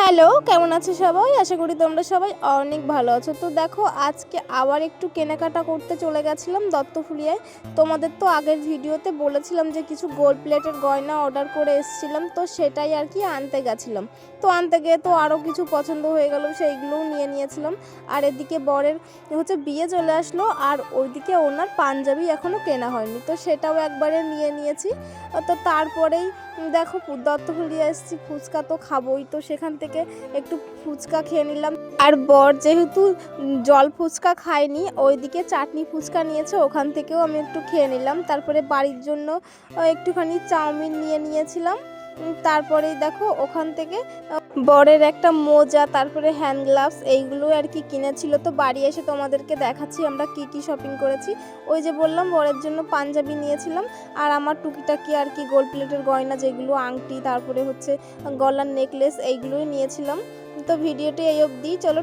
Hello, কেমন আছো সবাই? আশা করি তোমরা সবাই অনেক ভালো আছো। তো দেখো, আজকে আবার একটু কেনাকাটা করতে চলে গেছিলাম দত্তফুলিয়ায়। তোমাদের তো আগের ভিডিওতে বলেছিলাম যে কিছু গোল্ড প্লেটের গয়না অর্ডার করে এসেছিলাম, তো সেটাই আর কি আনতে গেছিলাম। তো আনতে গিয়ে তো আরও কিছু পছন্দ হয়ে গেল, সেইগুলোও নিয়ে নিয়েছিলাম। আর এদিকে বরের বিয়ে চলে আসলো, আর ওইদিকে ওনার পাঞ্জাবি এখনও কেনা হয়নি, তো সেটাও একবারে নিয়ে নিয়েছি। তো তারপরেই দেখো, দত্তফুলিয়া এসেছি, ফুচকা তো খাবোই, তো সেখান থেকে একটু ফুচকা খেয়ে নিলাম। আর বর যেহেতু জল ফুচকা খায়নি, ওইদিকে চাটনি ফুচকা নিয়েছে, ওখান থেকেও আমি একটু খেয়ে নিলাম। তারপরে বাড়ির জন্য একটুখানি চাউমিন নিয়ে নিয়েছিলাম। তারপরেই দেখো, ওখান থেকে বরের একটা মোজা, তারপরে হ্যান্ড গ্লাভস, এইগুলো আর কি কিনেছিল। তো বাড়ি এসে তোমাদেরকে দেখাচ্ছি আমরা কি কি শপিং করেছি। ওই যে বললাম, বরের জন্য পাঞ্জাবি নিয়েছিলাম, আর আমার টুকিটাকি আর কি গোল্ড প্লেটের গয়না, যেগুলো আংটি, তারপরে গলার নেকলেস, এইগুলোই নিয়েছিলাম। তো ভিডিওটি এই অবধি, চলো।